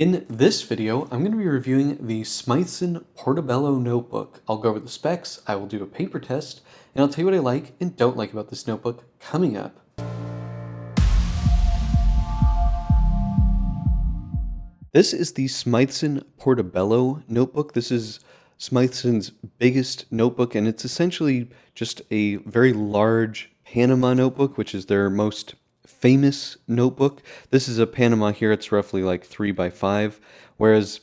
In this video, I'm going to be reviewing the Smythson Portobello notebook. I'll go over the specs, I will do a paper test, and I'll tell you what I like and don't like about this notebook coming up. This is the Smythson Portobello notebook. This is Smythson's biggest notebook, and it's essentially just a very large Panama notebook, which is their most famous notebook. This is a Panama here. It's roughly like 3 by 5, whereas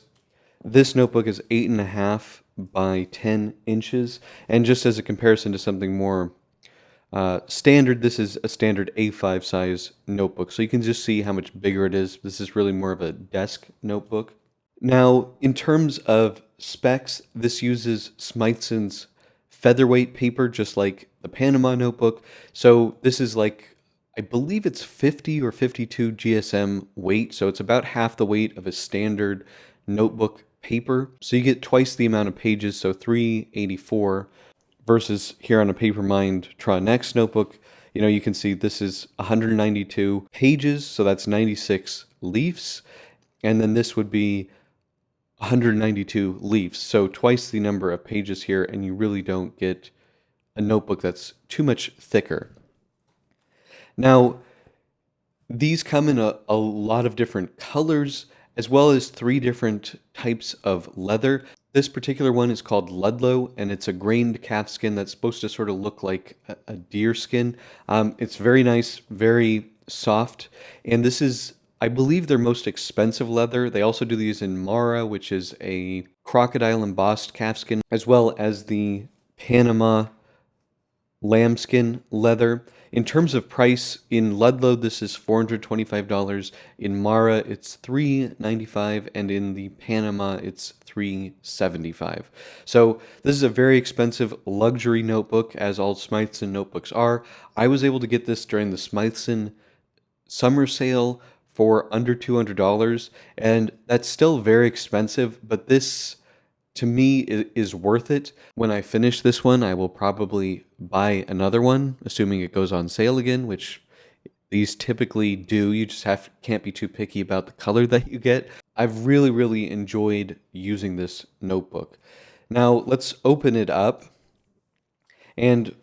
this notebook is 8.5 by 10 inches. And just as a comparison to something more standard, this is a standard A5 size notebook. So you can just see how much bigger it is. This is really more of a desk notebook. Now, in terms of specs, this uses Smythson's Featherweight paper, just like the Panama notebook. So this is like, I believe it's 50 or 52 GSM weight. So it's about half the weight of a standard notebook paper. So you get twice the amount of pages, so 384 versus here on a Papermind Draw Next notebook. You can see this is 192 pages, so that's 96 leaves. And then this would be 192 leaves, so twice the number of pages here, and you really don't get a notebook that's too much thicker. Now, these come in a lot of different colors, as well as 3 different types of leather. This particular one is called Ludlow, and it's a grained calfskin that's supposed to sort of look like a deer skin. It's very nice, very soft, and this is, I believe, their most expensive leather. They also do these in Mara, which is a crocodile embossed calfskin, as well as the Panama lambskin leather. In terms of price, in Ludlow, this is $425. In Mara, it's $395, and in the Panama, it's $375. So this is a very expensive luxury notebook, as all Smythson notebooks are. I was able to get this during the Smythson summer sale for under $200, and that's still very expensive, but this, to me, is worth it. When I finish this one, I will probably buy another one, assuming it goes on sale again, which these typically do. You just can't be too picky about the color that you get. I've really enjoyed using this notebook. Now, let's open it up. And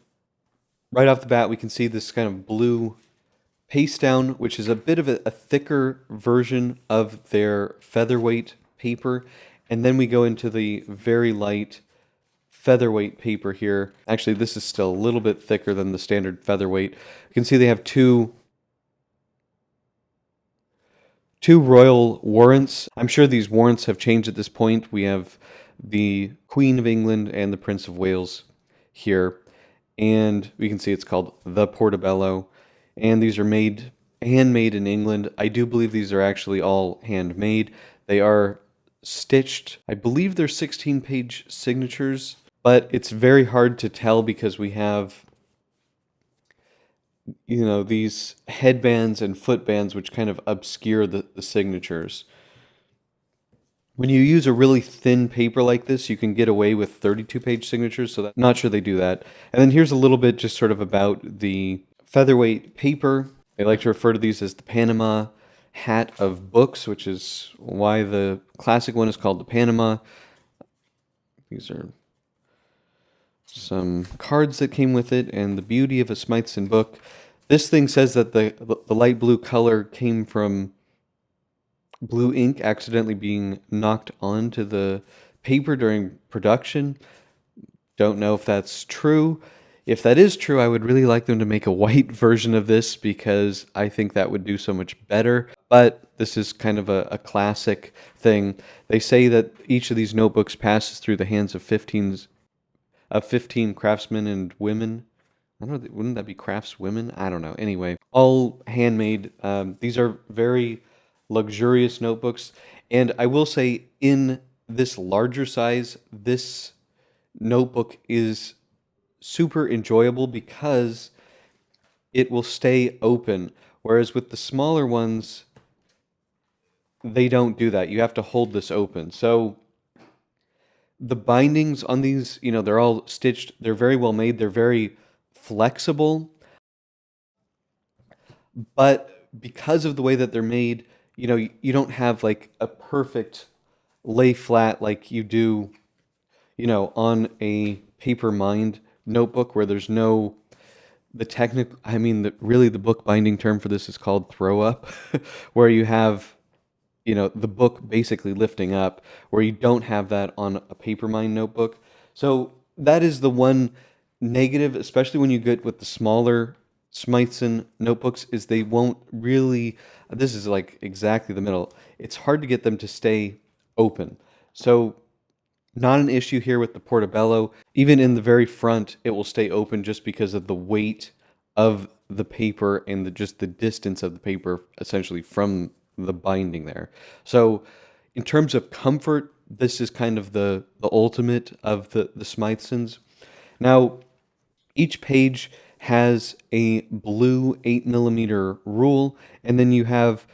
right off the bat, we can see this kind of blue paste down, which is a bit of a thicker version of their Featherweight paper. And then we go into the very light Featherweight paper here. Actually, this is still a little bit thicker than the standard Featherweight. You can see they have two royal warrants. I'm sure these warrants have changed at this point. We have the Queen of England and the Prince of Wales here. And we can see it's called the Portobello. And these are handmade in England. I do believe these are actually all handmade. They are stitched. I believe they're 16-page signatures, but it's very hard to tell because we have, these headbands and footbands which kind of obscure the signatures. When you use a really thin paper like this, you can get away with 32-page signatures, so I'm not sure they do that. And then here's a little bit just sort of about the Featherweight paper. They like to refer to these as the Panama hat of books, which is why the classic one is called the Panama. These are some cards that came with it, and the beauty of a Smythson book. This thing says that the light blue color came from blue ink accidentally being knocked onto the paper during production. Don't know if that's true. If that is true, I would really like them to make a white version of this because I think that would do so much better. But this is kind of a classic thing. They say that each of these notebooks passes through the hands of 15 craftsmen and women. I don't know, wouldn't that be craftswomen? I don't know. Anyway, all handmade. These are very luxurious notebooks. And I will say, in this larger size, this notebook is super enjoyable because it will stay open, whereas with the smaller ones, they don't do that. You have to hold this open. So the bindings on these, they're all stitched. They're very well made. They're very flexible. But because of the way that they're made, you don't have like a perfect lay flat like you do, on a paper mined notebook where there's no the technical, I mean, really the bookbinding term for this is called throw up, where you have, the book basically lifting up, where you don't have that on a paper mined notebook. So that is the one negative, especially when you get with the smaller Smythson notebooks, is they won't really, this is like exactly the middle. It's hard to get them to stay open. So not an issue here with the Portobello. Even in the very front, it will stay open just because of the weight of the paper and just the distance of the paper essentially from the binding there. So in terms of comfort, this is kind of the ultimate of the Smythsons. Now, each page has a blue 8 millimeter rule, and then you have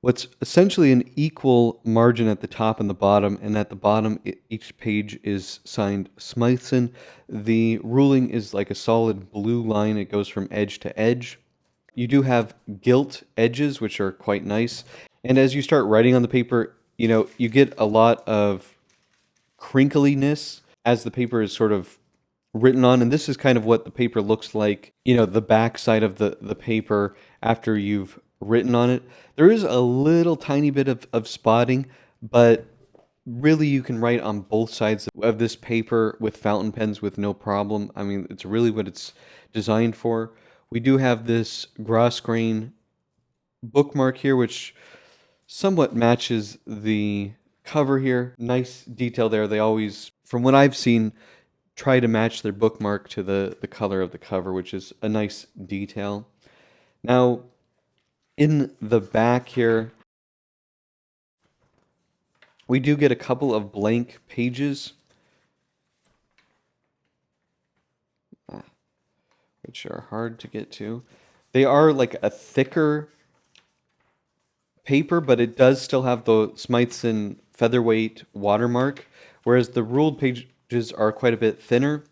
what's essentially an equal margin at the top and the bottom, and at the bottom, each page is signed Smythson. The ruling is like a solid blue line, it goes from edge to edge. You do have gilt edges, which are quite nice. And as you start writing on the paper, you get a lot of crinkliness as the paper is sort of written on, and this is kind of what the paper looks like, the back side of the paper after you've written on it. There is a little tiny bit of spotting, but really you can write on both sides of this paper with fountain pens with no problem. I mean, it's really what it's designed for. We do have this grain bookmark here, which somewhat matches the cover here. Nice detail there. They always, from what I've seen, try to match their bookmark to the color of the cover, which is a nice detail. Now, in the back here, we do get a couple of blank pages, which are hard to get to. They are like a thicker paper, but it does still have the Smythson Featherweight watermark, whereas the ruled pages are quite a bit thinner.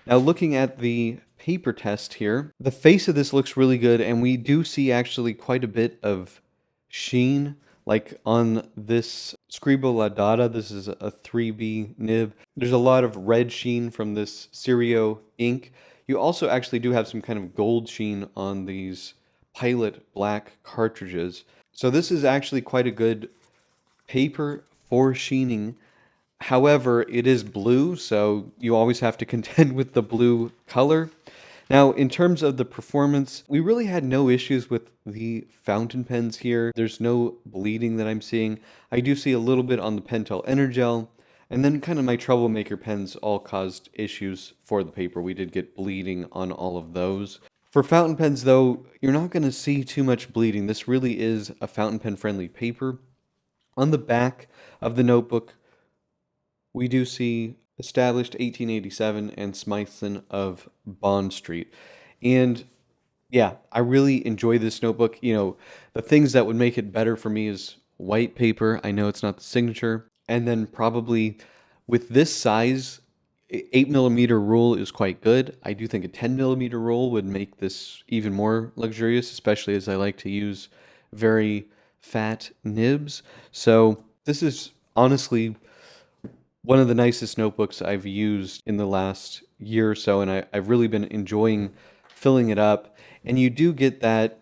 Now, looking at the paper test here, the face of this looks really good, and we do see actually quite a bit of sheen, like on this Scribo Laudata. This is a 3B nib. There's a lot of red sheen from this Serio ink. You also actually do have some kind of gold sheen on these Pilot black cartridges. So this is actually quite a good paper for sheening. However, it is blue, so you always have to contend with the blue color. Now, in terms of the performance, we really had no issues with the fountain pens here. There's no bleeding that I'm seeing. I do see a little bit on the Pentel Energel, and then kind of my troublemaker pens all caused issues for the paper. We did get bleeding on all of those. For fountain pens, though, you're not going to see too much bleeding. This really is a fountain pen friendly paper. On the back of the notebook, we do see established 1887 and Smythson of Bond Street. And yeah, I really enjoy this notebook. The things that would make it better for me is white paper. I know it's not the signature. And then probably with this size, 8 millimeter rule is quite good. I do think a 10 millimeter rule would make this even more luxurious, especially as I like to use very fat nibs. So this is honestly one of the nicest notebooks I've used in the last year or so, and I've really been enjoying filling it up. And you do get that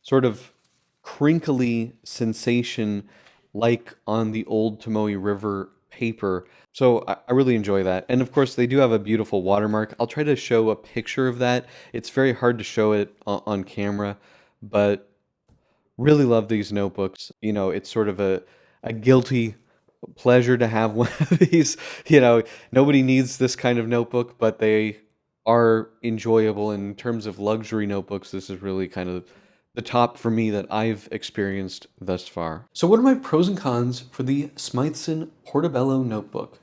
sort of crinkly sensation like on the old Tomoe River paper. So I really enjoy that. And of course, they do have a beautiful watermark. I'll try to show a picture of that. It's very hard to show it on camera, but really love these notebooks. It's sort of a guilty pleasure to have one of these. Nobody needs this kind of notebook, but they are enjoyable. In terms of luxury notebooks, this is really kind of the top for me that I've experienced thus far. So what are my pros and cons for the Smythson Portobello notebook?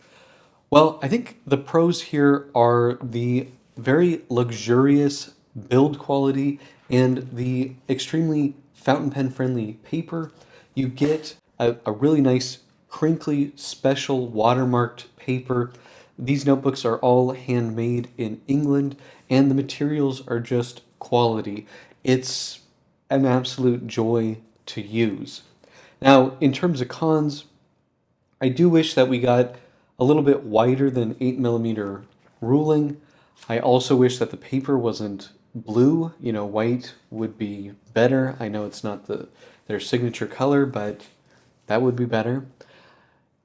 Well, I think the pros here are the very luxurious build quality and the extremely fountain pen friendly paper. You get a really nice crinkly special watermarked paper. These notebooks are all handmade in England and the materials are just quality. It's an absolute joy to use. Now, in terms of cons, I do wish that we got a little bit wider than 8mm ruling. I also wish that the paper wasn't blue. You know, white would be better. I know it's not their signature color, but that would be better.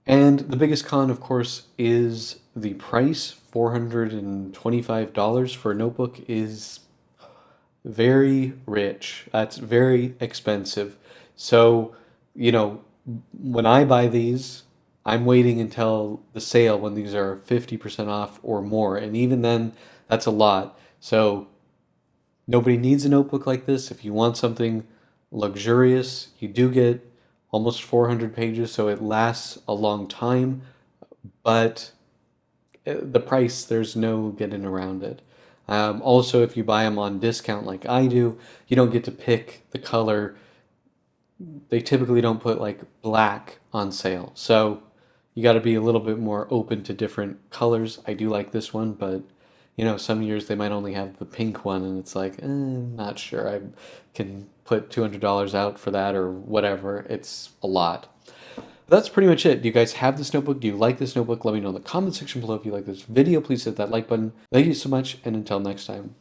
And the biggest con, of course, is the price. $425 for a notebook is very rich. That's very expensive. So, you know, when I buy these, I'm waiting until the sale when these are 50% off or more. And even then, that's a lot. So, nobody needs a notebook like this. If you want something luxurious, you do get almost 400 pages, so it lasts a long time. But the price, there's no getting around it. Also, if you buy them on discount like I do, you don't get to pick the color. They typically don't put like black on sale. So you got to be a little bit more open to different colors. I do like this one, but you know, some years they might only have the pink one, and it's like, not sure. I can put $200 out for that or whatever. It's a lot. That's pretty much it. Do you guys have this notebook? Do you like this notebook? Let me know in the comment section below. If you like this video, please hit that like button. Thank you so much, and until next time.